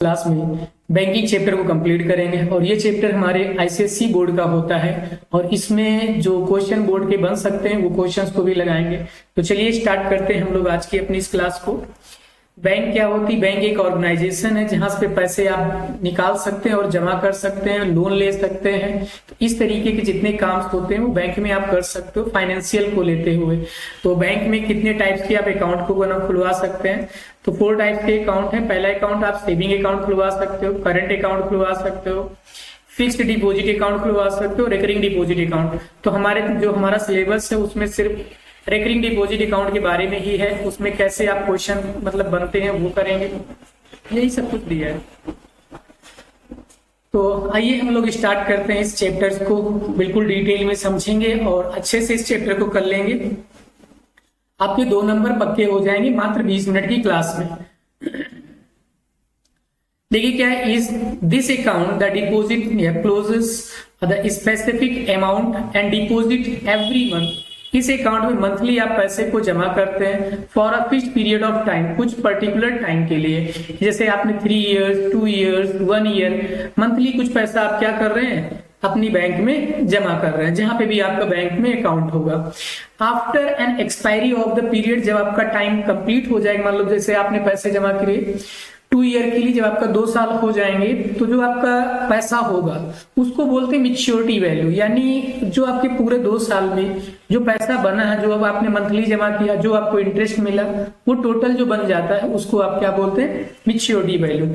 Class में banking chapter को complete करेंगे और ये चैप्टर हमारे आईसीएसई बोर्ड का होता है और इसमें जो क्वेश्चन बोर्ड के बन सकते हैं वो क्वेश्चंस को भी लगाएंगे। तो चलिए स्टार्ट करते हैं हम लोग आज की अपनी इस क्लास को। बैंक क्या होती है? बैंक एक ऑर्गेनाइजेशन है जहां पे पैसे आप निकाल सकते हैं और जमा कर सकते हैं, लोन ले सकते हैं। तो इस तरीके के जितने काम होते हैं वो बैंक में आप कर सकते हो फाइनेंशियल को लेते हुए। तो बैंक में कितने टाइप्स के आप अकाउंट को खुलवा सकते हैं? तो 4 टाइप्स के अकाउंट है। पहला अकाउंट आप सेविंग अकाउंट खुलवा सकते हो, करंट अकाउंट खुलवा सकते हो, फिक्स्ड डिपॉजिट अकाउंट खुलवा सकते हो, रिकरिंग डिपॉजिट अकाउंट। तो हमारा सिलेबस है उसमें सिर्फ रिकरिंग डिपॉजिट अकाउंट के बारे में ही है। उसमें कैसे आप क्वेश्चन बनते हैं वो करेंगे, यही सब कुछ दिया है। तो आइए हम लोग स्टार्ट करते हैं। इस चैप्टर्स को बिल्कुल डिटेल में समझेंगे और अच्छे से इस चैप्टर को कर लेंगे। आपके 2 नंबर पक्के हो जाएंगे मात्र 20 मिनट की क्लास में। देखिए क्या है, is this account the deposit closes the specific amount and deposit every month. इस अकाउंट में मंथली आप पैसे को जमा करते हैं for a fixed period of time, कुछ पर्टिकुलर टाइम के लिए। जैसे आपने 3 इयर्स, 2 इयर्स, 1 ईयर मंथली कुछ पैसा आप क्या कर रहे हैं अपनी बैंक में जमा कर रहे हैं, जहां पे भी आपका बैंक में अकाउंट होगा। After an expiry of the period, जब आपका टाइम कंप्लीट हो जाएगा, मान लो जैसे आपने पैसे जमा किए 2 ईयर के लिए, जब आपका 2 साल हो जाएंगे तो जो आपका पैसा होगा उसको बोलते हैं मैच्योरिटी वैल्यू। यानी जो आपके पूरे 2 साल में जो पैसा बना है, जो अब आपने मंथली जमा किया, जो आपको इंटरेस्ट मिला, वो टोटल जो बन जाता है उसको आप क्या बोलते हैं? Maturity value.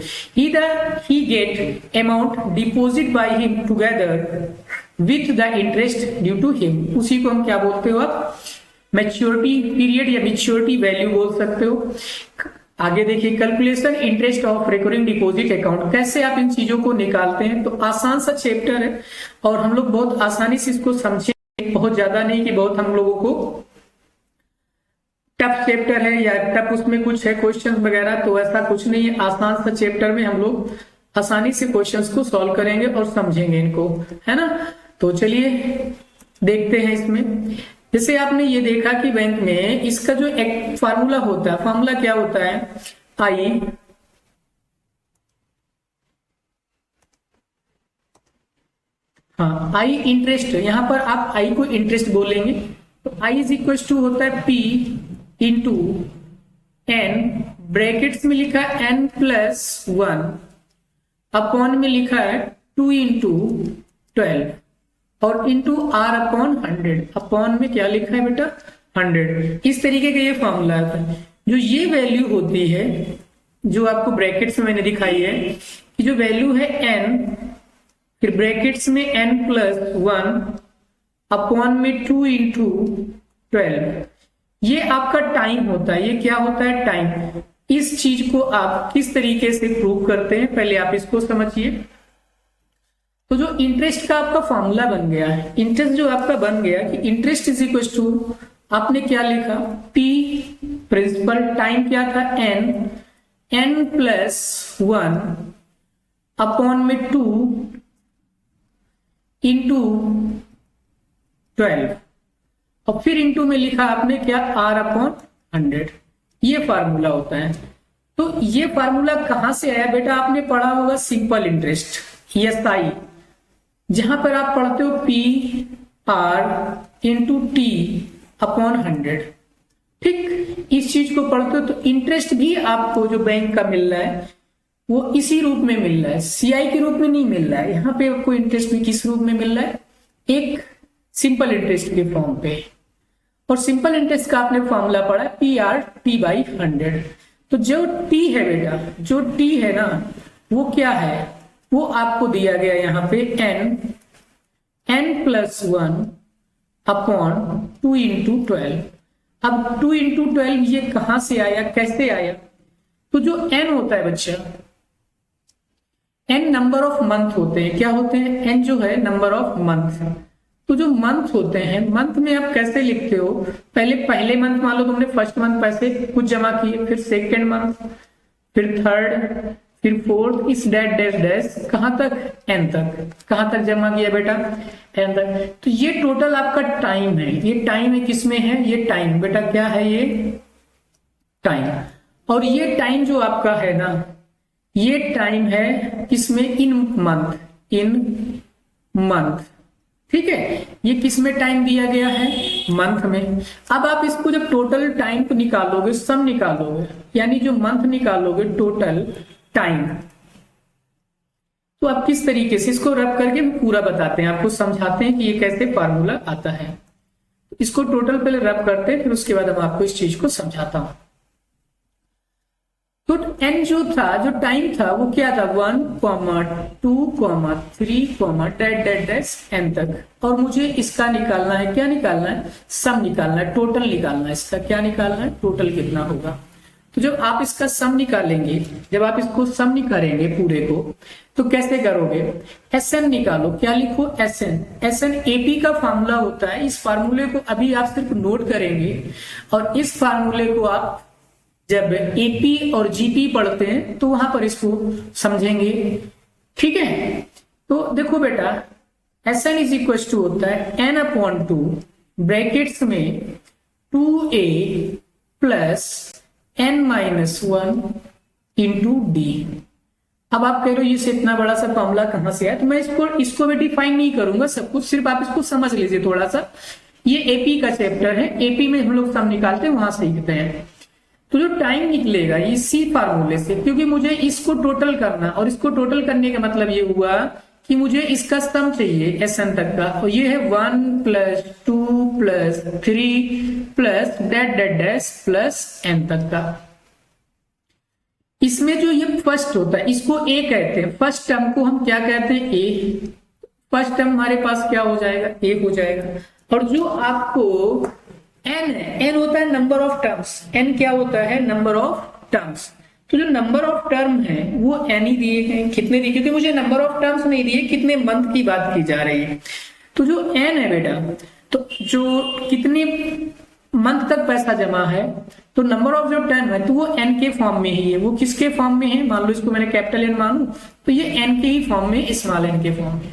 He get amount deposit by him together with the interest due to him. उसी को हम क्या बोलते हो आप? मैच्योरिटी पीरियड या मैच्योरिटी वैल्यू बोल सकते हो। आगे देखिए, calculation interest of recurring deposit account. कैसे आप इन चीजों को निकालते हैं? तो आसान सा चैप्टर है और हम लोग बहुत आसानी से इसको समझेंगे। बहुत ज्यादा नहीं कि बहुत हम लोगों को टफ चैप्टर है या टफ उसमें कुछ है क्वेश्चन वगैरह, तो ऐसा कुछ नहीं है। आसान सा चैप्टर में हम लोग आसानी से क्वेश्चंस को सॉल्व करेंगे और समझेंगे इनको, है ना। तो चलिए देखते हैं इसमें। जैसे आपने ये देखा कि बैंक में इसका जो एक फार्मूला होता है, फार्मूला क्या होता है? आई आई इंटरेस्ट। यहां पर आप आई को इंटरेस्ट बोलेंगे तो आई इज इक्वल टू होता है पी इंटू एन, ब्रैकेट्स में लिखा है एन प्लस 1, अपॉन में लिखा है 2 इंटू 12 और इंटू आर अपॉन 100। अपॉन में क्या लिखा है बेटा? 100। इस तरीके का ये फॉर्मूला है। जो ये वैल्यू होती है, जो आपको ब्रैकेट्स में मैंने दिखाई है, कि जो वैल्यू है n, फिर ब्रैकेट्स में n प्लस 1 अपॉन में 2 इंटू 12, ये आपका टाइम होता है। ये क्या होता है? टाइम। इस चीज को आप किस तरीके से प्रूव करते हैं, पहले आप इसको समझिए। तो जो इंटरेस्ट का आपका फॉर्मूला बन गया है, इंटरेस्ट जो आपका बन गया कि इंटरेस्ट इज इक्वल टू, आपने क्या लिखा? पी प्रिंसिपल, टाइम क्या था? एन प्लस 1 अपॉन में 2 इंटू 12 और फिर इंटू में लिखा आपने क्या? R upon 100। ये फार्मूला होता है। तो ये फार्मूला कहां से आया बेटा? आपने पढ़ा होगा सिंपल इंटरेस्ट, SI, जहां पर आप पढ़ते हो P R into T upon 100। ठीक, इस चीज को पढ़ते हो तो इंटरेस्ट भी आपको जो बैंक का मिल रहा है वो इसी रूप में मिल रहा है, CI के रूप में नहीं मिल रहा है। यहाँ पे आपको इंटरेस्ट भी किस रूप में मिल रहा है? एक सिंपल इंटरेस्ट के फॉर्म पे। और सिंपल इंटरेस्ट का आपने फॉर्मूला पढ़ा है PRT बाई 100। तो जो T है बेटा, जो T है ना, वो क्या है? वो आपको दिया गया यहाँ पे n प्लस 1 अपॉन 2 इंटू 12। अब 2 इंटू 12 ये कहां से आया, कैसे आया? तो जो n होता है बच्चा, n नंबर ऑफ मंथ होते हैं। क्या होते हैं? n जो है नंबर ऑफ मंथ। तो जो मंथ होते हैं, मंथ में आप कैसे लिखते हो? पहले मंथ मान लो तुमने फर्स्ट मंथ पैसे कुछ जमा किए, फिर सेकेंड मंथ, फिर थर्ड, फिर फोर्थ, इस डैश डैश डैश कहां तक? n तक। कहां तक जमा किया बेटा? n तक। तो ये टोटल आपका टाइम है। ये टाइम है, किसमें है? ये टाइम बेटा क्या है? ये टाइम। और ये टाइम जो आपका है ना, ये टाइम है किसमें, इन मंथ, ठीक है। ये किसमें टाइम दिया गया है, मंथ में। अब आप इसको जब टोटल टाइम को निकालोगे, सम निकालोगे, यानी जो मंथ निकालोगे टोटल टाइम, तो आप किस तरीके से इसको रब करके पूरा बताते हैं, आपको समझाते हैं कि ये कैसे फार्मूला आता है। इसको टोटल पहले रब करते हैं, फिर उसके बाद हम आपको इस चीज को समझाता हूं। तो एन जो था, जो टाइम था वो क्या था, 1, 2, 3, डैश एन तक। और मुझे इसका निकालना है, क्या निकालना है, सम निकालना है, टोटल निकालना है। इसका क्या निकालना है, टोटल कितना होगा। तो जब आप इसका सम निकालेंगे, जब आप इसको सम निकालेंगे पूरे को, तो कैसे करोगे, एस एन निकालो। क्या लिखो, S N. S N AP का फार्मूला होता है। इस फार्मूले को अभी आप सिर्फ नोट करेंगे, और इस फार्मूले को आप जब एपी और जीपी पढ़ते हैं तो वहां पर इसको समझेंगे, ठीक है। तो देखो बेटा, S N is equal to होता है n/2 ब्रैकेट्स में 2a plus n-1 into D. अब आप कह रहे हो ये से इतना बड़ा सा फॉर्मूला कहां से है, तो मैं इसको भी डिफाइन नहीं करूंगा सब कुछ, सिर्फ आप इसको समझ लीजिए थोड़ा सा। ये एपी का चैप्टर है, एपी में हम लोग सम निकालते हैं, वहां सीखते हैं। तो जो टाइम निकलेगा इसी फार्मूले से, क्योंकि मुझे इसको टोटल करना, और इसको टोटल करने का मतलब ये हुआ कि मुझे इसका सम चाहिए एस एन तक का, और ये है 1 + 2 + 3 प्लस डैश प्लस एन तक का। इसमें जो ये फर्स्ट होता है इसको ए कहते हैं, फर्स्ट टर्म को हम क्या कहते हैं, ए। फर्स्ट टर्म हमारे पास क्या हो जाएगा, ए हो जाएगा। और जो आपको एन है, एन होता है नंबर ऑफ टर्म्स, एन क्या होता है, नंबर ऑफ टर्म्स। तो जो नंबर ऑफ टर्म है वो एन ही दिए हैं, कितने दिए, क्योंकि मुझे नंबर ऑफ टर्म्स नहीं दिए, कितने मंथ की बात की जा रही है। तो जो एन है बेटा, तो जो कितने मंथ तक पैसा जमा है, तो नंबर ऑफ जो टर्म है तो वो एन के फॉर्म में ही है। वो किसके फॉर्म में है, मान लो इसको मैंने कैपिटल एन मानू, तो ये एन के ही फॉर्म में, स्मॉल एन के फॉर्म में।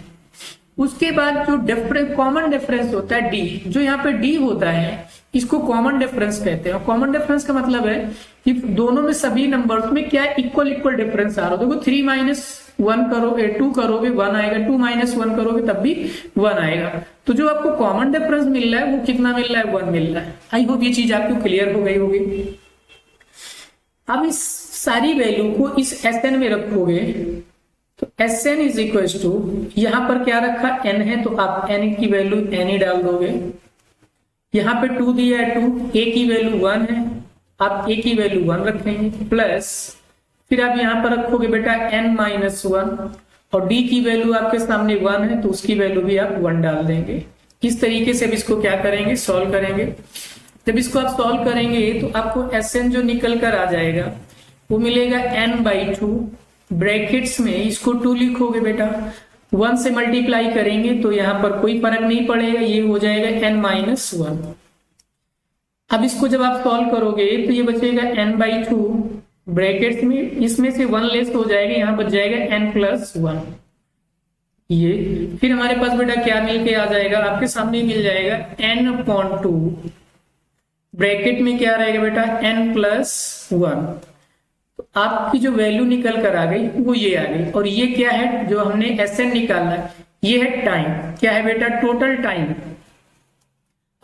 उसके बाद जो डिफरेंस, कॉमन डिफरेंस होता है डी, जो यहाँ पे डी होता है इसको कॉमन डिफरेंस कहते हैं। कॉमन डिफरेंस का मतलब है कि दोनों में सभी नंबर्स में क्या इक्वल डिफरेंस आ रहा है। देखो 3-1 करोगे 2 करोगे 1 आएगा, 2-1 करोगे तब भी 1 आएगा। तो जो आपको कॉमन डिफरेंस मिल रहा है वो कितना मिल रहा है, 1 मिल रहा है। आई होप ये चीज आपको क्लियर हो गई होगी। अब इस सारी वैल्यू को इस एस एन में रखोगे, तो S N is equal to, यहां पर क्या रखा, एन है, तो आप एन की वैल्यू एन ही डाल दोगे। यहाँ पे 2 दिया है, 2, ए की वैल्यू 1 है, आप ए की वैल्यू 1 रखेंगे, प्लस फिर आप यहाँ पर रखोगे बेटा n-1, और डी की वैल्यू आपके सामने 1 है, तो उसकी वैल्यू भी आप 1 डाल देंगे। इस तरीके से अब इसको क्या करेंगे, सॉल्व करेंगे। जब इसको आप सॉल्व करेंगे तो आपको एस एन जो निकल कर आ जाएगा वो मिलेगा n/2 ब्रैकेट्स में, इसको 2 लिखोगे बेटा, 1 से मल्टीप्लाई करेंगे तो यहां पर कोई फर्क नहीं पड़ेगा, ये हो जाएगा n-1। अब इसको जब आप सॉल्व करोगे तो ये बचेगा n/2 ब्रैकेट्स में, इसमें से 1 लेस हो जाएगा, यहां बच जाएगा n+1। ये फिर हमारे पास बेटा क्या मिल के आ जाएगा, आपके सामने मिल जाएगा n/2 ब्रैकेट में क्या रहेगा बेटा, n+1। तो आपकी जो वैल्यू निकल कर आ गई वो ये आ गई। और ये क्या है, जो हमने एस एन निकालना है, ये है टाइम। क्या है बेटा, टोटल टाइम।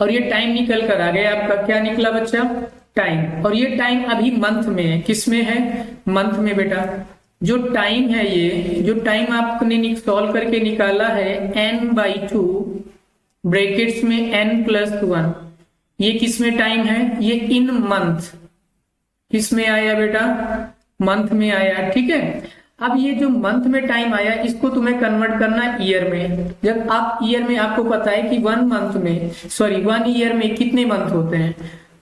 और ये टाइम निकल कर आ गया, आपका क्या निकला बच्चा, टाइम। और ये टाइम अभी मंथ में है, किस में है, मंथ में बेटा। जो टाइम है, ये जो टाइम आपने सॉल्व करके निकाला है n/2 ब्रैकेट्स में n+1, ये किस में टाइम है, ये इन मंथ, किस में आया बेटा, मंथ में आया, ठीक है। अब ये जो मंथ में टाइम आया, इसको तुम्हें कन्वर्ट करना है ईयर में। जब आप ईयर में, आपको पता है कि 1 ईयर में कितने मंथ होते हैं,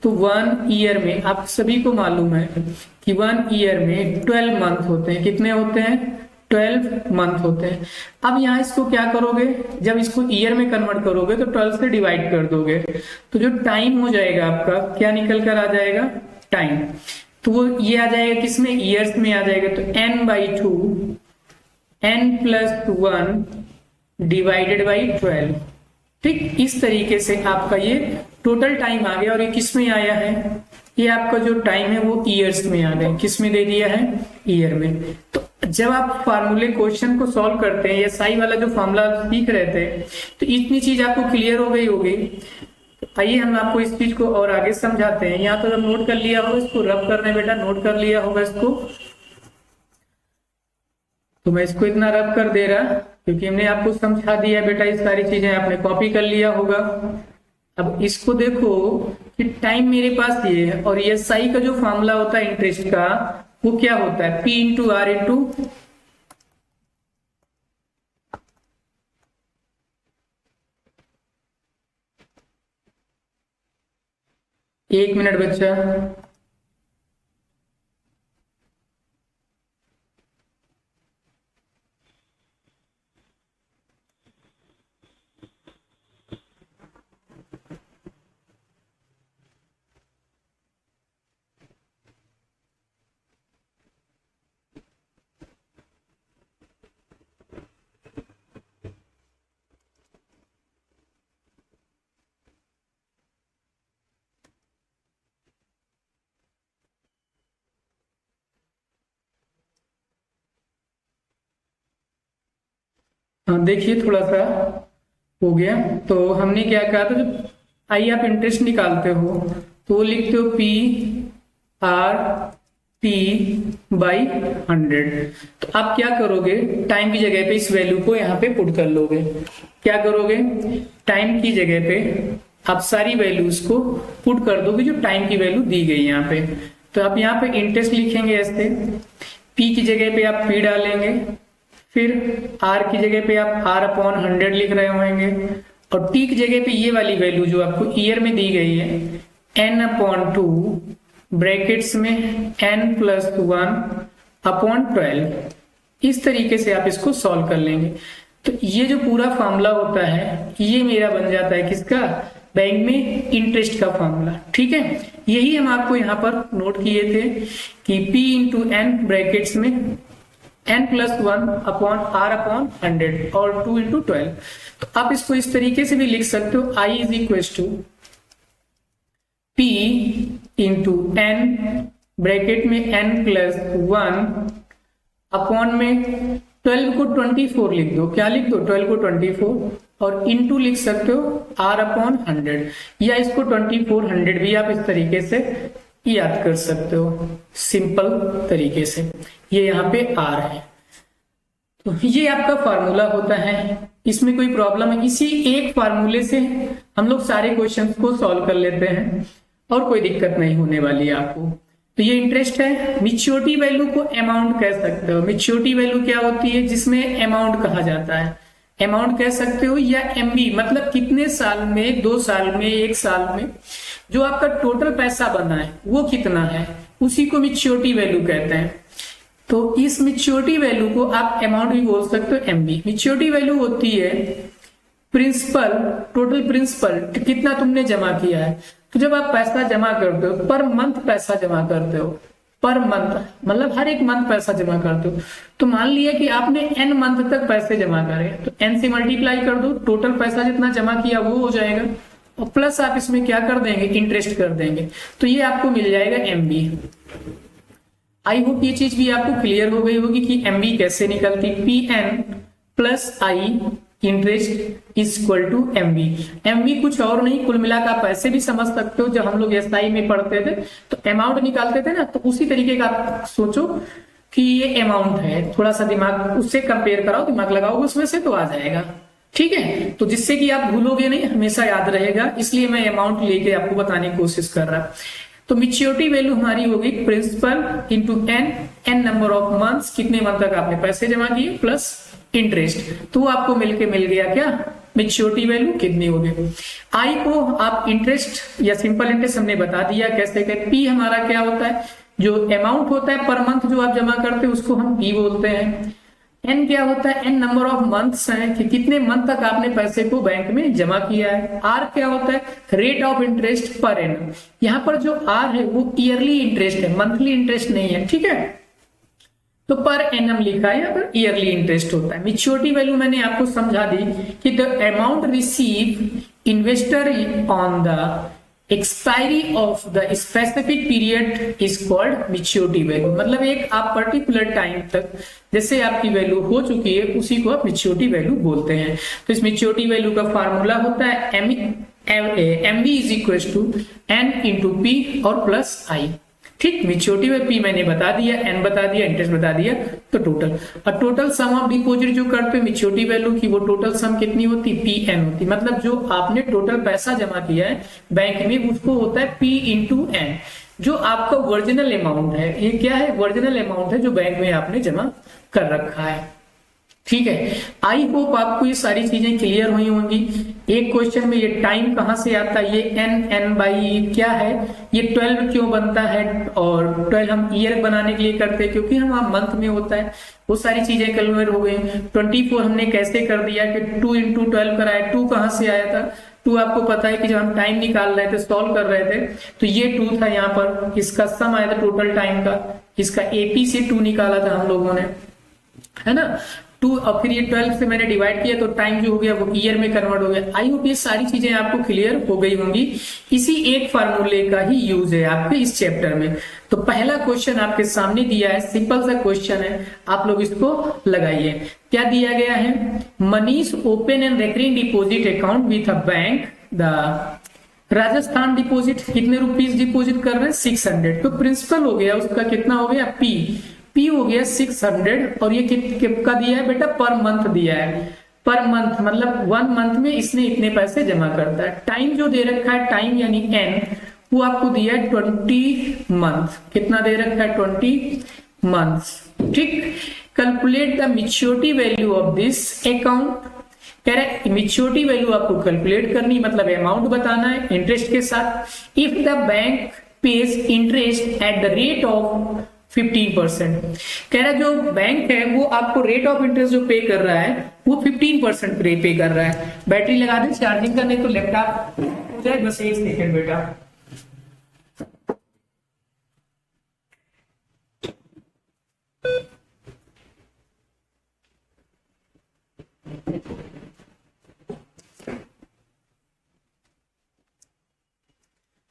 तो 1 ईयर में आप सभी को मालूम है कि 1 ईयर में 12 मंथ होते हैं। कितने होते हैं, 12 मंथ होते हैं। अब यहाँ इसको क्या करोगे, जब इसको ईयर में कन्वर्ट करोगे तो 12 से डिवाइड कर दोगे, तो जो टाइम हो जाएगा आपका, क्या निकल कर आ जाएगा, टाइम। तो वो ये आ जाएगा किसमें, ईयर्स में आ जाएगा। तो n/2 n+1 डिवाइडेड बाई 12, ठीक। इस तरीके से आपका ये टोटल टाइम आ गया। और ये किस में आया है, ये आपका जो टाइम है वो ईयर्स में आ गया, किस में दे दिया है, ईयर में। तो जब आप फार्मूले क्वेश्चन को सॉल्व करते हैं या साई वाला जो फॉर्मूला सीख रहे थे, तो इतनी चीज आपको क्लियर हो गई होगी। तो आइए हम आपको इस चीज को और आगे समझाते हैं। यहाँ तो जब नोट कर लिया होगा, इसको रब करने बेटा, नोट कर लिया होगा इसको। तो मैं इसको इतना रब कर दे रहा क्योंकि हमने आपको समझा दिया बेटा, ये सारी चीजें आपने कॉपी कर लिया होगा। अब इसको देखो कि टाइम मेरे पास ये है, और ये साई का जो फॉर्मूला होता है इंटरेस्ट का, वो क्या होता है, P इंटू आर इंटू एक मिनट बच्चा। हाँ देखिए, थोड़ा सा हो गया। तो हमने क्या कहा था, जब आई आप इंटरेस्ट निकालते हो तो वो लिखते हो P R T बाई 100। तो आप क्या करोगे, टाइम की जगह पे इस वैल्यू को यहाँ पे पुट कर लोगे। क्या करोगे, टाइम की जगह पे आप सारी वैल्यूज को पुट कर दोगे जो टाइम की वैल्यू दी गई यहाँ पे। तो आप यहाँ पे इंटरेस्ट लिखेंगे ऐसे, P की जगह पे आप P डालेंगे, फिर R की जगह पे आप R अपॉन 100 लिख रहे होंगे, और T की जगह पे ये वाली वैल्यू जो आपको ईयर में दी गई है N अपॉन 2 ब्रैकेट्स में N प्लस 1 अपॉन 12। इस तरीके से आप इसको सॉल्व कर लेंगे। तो ये जो पूरा फॉर्मूला होता है ये मेरा बन जाता है किसका, बैंक में इंटरेस्ट का फॉर्मूला। ठीक है, यही हम आपको यहाँ पर नोट किए थे कि P इंटू N ब्रैकेट्स में N plus 1 upon R upon 100 और 2 इंटू 12। तो आप इसको इस तरीके से भी लिख सकते हो, I is equal to P into N bracket में N प्लस 1 अपॉन में 12 को 24 लिख दो। क्या लिख दो, 12 को 24, और इंटू लिख सकते हो R अपॉन 100, या इसको 2400 भी आप इस तरीके से याद कर सकते हो सिंपल तरीके से। ये यहाँ पे R है। तो ये आपका फार्मूला होता है, इसमें कोई प्रॉब्लम है, इसी एक फार्मूले से हम लोग सारे क्वेश्चंस को सॉल्व कर लेते हैं और कोई दिक्कत नहीं होने वाली है आपको। तो ये इंटरेस्ट है। मैच्योरिटी वैल्यू को अमाउंट कह सकते हो। मैच्योरिटी वैल्यू क्या होती है, जिसमें अमाउंट कहा जाता है, अमाउंट कह सकते हो, या MB मतलब कितने साल में, 2 साल में, 1 साल में जो आपका टोटल पैसा बना है वो कितना है, उसी को मैच्योरिटी वैल्यू कहते हैं। तो इस मैच्योरिटी वैल्यू को आप अमाउंट भी बोल सकते हो, MB। मैच्योरिटी वैल्यू होती है प्रिंसिपल, टोटल प्रिंसिपल कितना तुमने जमा किया है। तो जब आप पैसा जमा करते हो, पर मंथ पैसा जमा करते हो, पर मंथ मतलब हर एक मंथ पैसा जमा करते हो, तो मान लिया कि आपने n मंथ तक पैसे जमा करे, तो n से मल्टीप्लाई कर दो, टोटल पैसा जितना जमा किया वो हो जाएगा, और प्लस आप इसमें क्या कर देंगे, इंटरेस्ट कर देंगे, तो ये आपको मिल जाएगा MB। आई होप ये चीज भी आपको क्लियर हो गई होगी कि MB कैसे निकलती। PN plus I interest is equal to MB कुछ और नहीं, कुल मिला कर आप ऐसे भी समझ सकते हो। जब हम लोग SI में पढ़ते थे तो अमाउंट निकालते थे ना, तो उसी तरीके का आप सोचो कि ये अमाउंट है, थोड़ा सा दिमाग उससे कंपेयर कराओ, दिमाग लगाओगे उसमें से तो आ जाएगा। ठीक है, तो जिससे कि आप भूलोगे नहीं, हमेशा याद रहेगा, इसलिए मैं अमाउंट लेके आपको बताने की कोशिश कर रहा। तो मैच्योरिटी वैल्यू हमारी होगी principal into n number of months, कितने मंथ तक आपने पैसे जमा किए, प्लस इंटरेस्ट, तो आपको मिलके मिल गया क्या, मैच्योरिटी वैल्यू कितनी होगी। आई को आप इंटरेस्ट या सिंपल इंटरेस्ट हमने बता दिया कैसे कहते। पी हमारा क्या होता है, जो अमाउंट होता है पर मंथ जो आप जमा करते हैं उसको हम पी बोलते हैं। एन क्या होता है, एन नंबर ऑफ मंथ्स है कि कितने मंथ तक आपने पैसे को बैंक में जमा किया है। आर क्या होता है, rate of interest per annum. यहाँ पर जो आर है वो ईयरली इंटरेस्ट है, मंथली इंटरेस्ट नहीं है। ठीक है, तो पर एनम लिखा है, यहाँ पर ईयरली इंटरेस्ट होता है। मैच्योरिटी वैल्यू मैंने आपको समझा दी कि the amount receive investor on the expiry of the specific period is called maturity value. मतलब एक आप पर्टिकुलर टाइम तक जैसे आपकी वैल्यू हो चुकी है उसी को आप मैच्योरिटी वैल्यू बोलते हैं। तो इस मैच्योरिटी वैल्यू का फार्मूला होता है MV is equal to N into P और प्लस आई। ठीक, मैच्योरिटी में पी मैंने बता दिया, एन बता दिया, इंटरेस्ट बता दिया, तो टोटल। और टोटल सम ऑफ डिपॉजिट जो करते हैं मैच्योरिटी वैल्यू की, वो टोटल सम कितनी होती है, पी एन होती। मतलब जो आपने टोटल पैसा जमा किया है बैंक में उसको होता है पी इंटू एन। जो आपका ओरिजिनल अमाउंट है, ये क्या है, ओरिजिनल अमाउंट है जो बैंक में आपने जमा कर रखा है। ठीक है, आई होप आपको ये सारी चीजें क्लियर हुई होंगी। एक क्वेश्चन में ये टाइम कहां से आता है, ये एन बाई क्या है, ये 12 क्यों बनता है, और 12 हम ईयर बनाने के लिए करते हैं क्योंकि हम मंथ में होता है, वो सारी चीजें क्लियर हो गई। 24 हमने कैसे कर दिया कि 2 इंटू 12 कराया, 2 कहां से आया था, 2 आपको पता है कि जब हम टाइम निकाल रहे थे, सॉल्व कर रहे थे, तो ये 2 था यहाँ पर, इसका सम आया था टोटल टाइम का, इसका एपी से 2 निकाला था हम लोगों ने, है ना, 2, और फिर ये 12 से मैंने डिवाइड किया तो टाइम जो हो गया वो ईयर में कन्वर्ट हो गया। आई होप ये सारी चीजें आपको क्लियर हो गई होंगी। इसी एक फार्मूले का ही यूज है आपके इस चैप्टर में। तो पहला क्वेश्चन आपके सामने दिया है, सिंपल सा क्वेश्चन है, आप लोग इसको लगाइए। क्या दिया गया है, Manish open and recurring deposit account with a bank the Rajasthan deposit, कितने रुपीज डिपॉजिट कर रहे हैं, 600। तो प्रिंसिपल हो गया उसका कितना हो गया, पी हो गया 600, और ये कितना दिया है बेटा, पर मंथ दिया है। पर मंथ मतलब 1 मंथ में इसने इतने पैसे जमा करता है। टाइम जो दे रखा है, टाइम यानी एन, वो आपको दिया है 20 मंथ। कितना दे रखा है, 20 मंथ। ठीक, calculate the maturity value of this account. कह रहा है मैच्योरिटी वैल्यू आपको कैलकुलेट करनी, मतलब अमाउंट बताना है इंटरेस्ट के साथ। If the bank page interest at the rate of 15%, कह रहा है जो बैंक है वो आपको रेट ऑफ इंटरेस्ट जो पे कर रहा है वो 15% पे कर रहा है। बैटरी लगा दे चार्जिंग करने, तो लैपटॉप हो जाए, बस 1 सेकंड बेटा।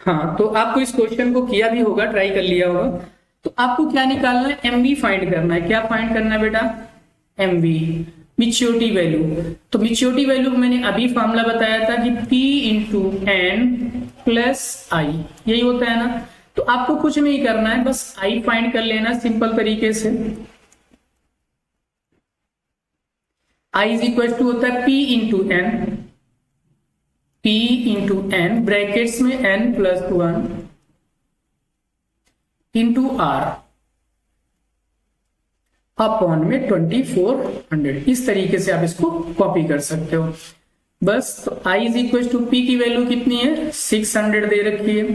हाँ, तो आपको इस क्वेश्चन को किया भी होगा, ट्राई कर लिया होगा। तो आपको क्या निकालना है, एमवी फाइंड करना है। क्या फाइंड करना है बेटा, एमवी, मैच्योरिटी वैल्यू। तो मैच्योरिटी वैल्यू मैंने अभी फॉर्मूला बताया था कि P इंटू एन प्लस आई, यही होता है ना। तो आपको कुछ नहीं करना है, बस आई फाइंड कर लेना सिंपल तरीके से। आई इज इक्वल टू होता है P into N, P into N brackets में n plus 1 into R upon में 2400। इस तरीके से आप इसको कॉपी कर सकते हो बस। तो i is equal to P की वैल्यू कितनी है, 600 दे रखी है।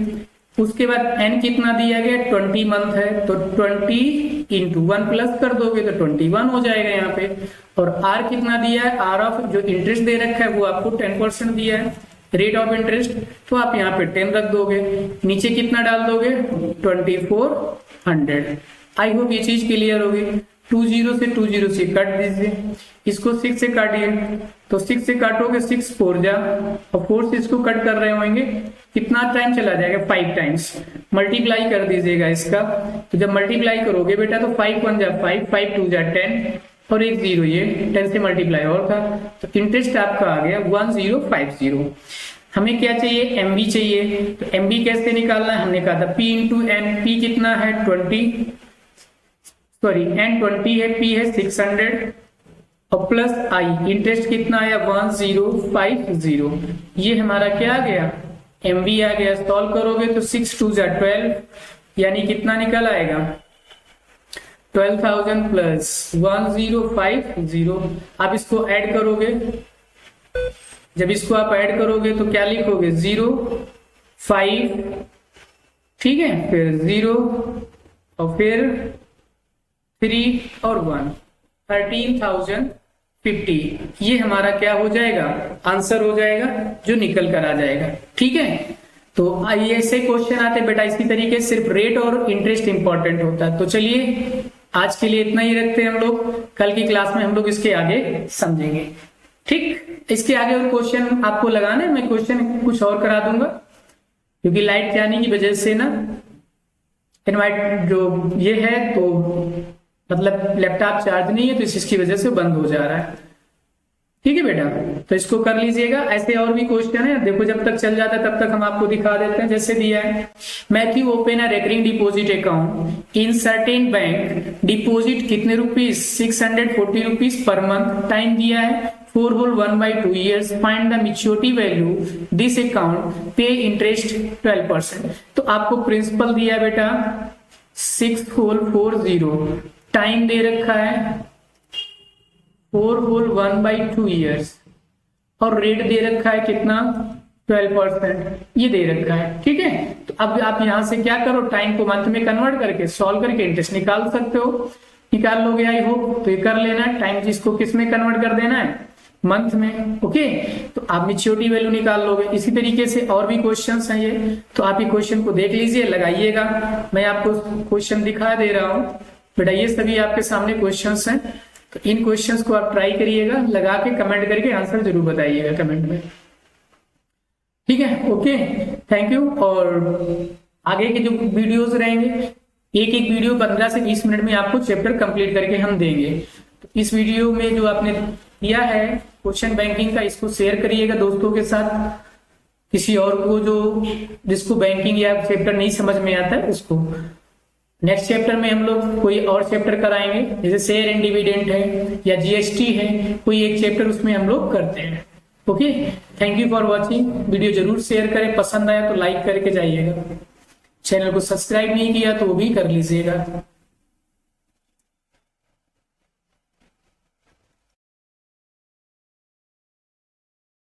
उसके बाद n कितना दिया गया, 20 मंथ है, तो 20 इंटू 1 प्लस कर दोगे तो 21 हो जाएगा यहाँ पे। और r कितना दिया है, r ऑफ जो इंटरेस्ट दे रखा है वो आपको 10% दिया है, रेट ऑफ इंटरेस्ट, तो आप यहाँ पे 10 रख दोगे, नीचे कितना डाल दोगे 2400। आई होप ये चीज क्लियर होगी। 20 से 20 से काट दीजिए, इसको 6 से काटिए, तो 6 से काटोगे 6 4 जा, और 4 से इसको कट कर रहे होंगे, कितना टाइम चला जाएगा, 5 टाइम्स। मल्टीप्लाई कर दीजिएगा इसका, तो जब मल्टीप्लाई करोगे बेटा तो 5 1 जा 5, 5 2 जा 10, और 1 0, ये 10 से मल्टीप्लाई और था, तो इंटरेस्ट आपका आ गया 1050। हमें क्या चाहिए, एमबी चाहिए। तो एमबी कैसे निकालना है, हमने कहा था P इंटू एन। पी कितना है 20, सॉरी एन 20 है, P है 600, और प्लस आई इंटरेस्ट कितना आया 1050। ये हमारा क्या आ गया, एमबी आ गया। सॉल्व करोगे तो 6 2 जा 12, यानी कितना निकल आएगा 12,000 प्लस 1050। आप इसको ऐड करोगे, जब इसको आप ऐड करोगे तो क्या लिखोगे 0 5, ठीक है, फिर 0 और फिर 3 और 1, 13,050। ये हमारा क्या हो जाएगा, आंसर हो जाएगा जो निकल कर आ जाएगा। ठीक है, तो आइए ऐसे क्वेश्चन आते बेटा इसी तरीके, सिर्फ रेट और इंटरेस्ट इंपॉर्टेंट होता है। तो चलिए आज के लिए इतना ही रखते हैं हम लोग, कल की क्लास में हम लोग इसके आगे समझेंगे। ठीक, इसके आगे और क्वेश्चन आपको लगाना है, मैं क्वेश्चन कुछ और करा दूंगा। क्योंकि लाइट जाने की वजह से ना इनवर्ट जो ये है तो मतलब लैपटॉप चार्ज नहीं है, तो इसकी वजह से बंद हो जा रहा है। ठीक है बेटा, तो इसको कर लीजिएगा। ऐसे और भी क्वेश्चन है, देखो जब तक चल जाता है तब तक हम आपको दिखा देते हैं। जैसे दिया है, Matthew open a recurring deposit account in certain bank, deposit कितने rupees 640 rupees per month, time दिया है 4 whole 1/2 years, find the maturity value this account, pay interest 12%। तो आपको प्रिंसिपल दिया है बेटा 6 whole 40, टाइम दे रखा है 4 whole 1/2 years, और रेट दे रखा है कितना 12%, ये दे रखा है। ठीक है, तो अब आप यहां से क्या करो, टाइम को मंथ में कन्वर्ट करके सॉल्व करके इंटरेस्ट निकाल सकते हो। निकाल लोगे आई होप, तो ये कर लेना है। टाइम जिसको किस में कन्वर्ट कर देना है, मंथ में। ओके, तो आप मैच्योरिटी वैल्यू निकाल लोगे। इसी तरीके से और भी क्वेश्चंस हैं ये, तो आप ये क्वेश्चन को देख लीजिए, लगाइएगा। मैं आपको क्वेश्चन दिखा दे रहा हूं बेटा, ये सभी आपके सामने क्वेश्चंस हैं, तो इन क्वेश्चंस को आप ट्राई करिएगा, लगा के कमेंट करके आंसर जरूर बताइएगा कमेंट में। ठीक है, ओके, थैंक यू। और आगे के जो वीडियोस रहेंगे, एक एक वीडियो 15 से 20 मिनट में आपको चैप्टर कंप्लीट करके हम देंगे। तो इस वीडियो में जो आपने किया है क्वेश्चन बैंकिंग का, इसको शेयर करिएगा दोस्तों के साथ, किसी और को जो जिसको बैंकिंग या चैप्टर नहीं समझ में आता है उसको। नेक्स्ट चैप्टर में हम लोग कोई और चैप्टर कराएंगे, जैसे शेयर एंड डिविडेंड है या जीएसटी है, कोई एक चैप्टर उसमें हम लोग करते हैं। Okay, thank you for watching. Video जरूर शेयर करें, पसंद आया तो लाइक करके जाइएगा। चैनल को सब्सक्राइब नहीं किया तो वो भी कर लीजिएगा।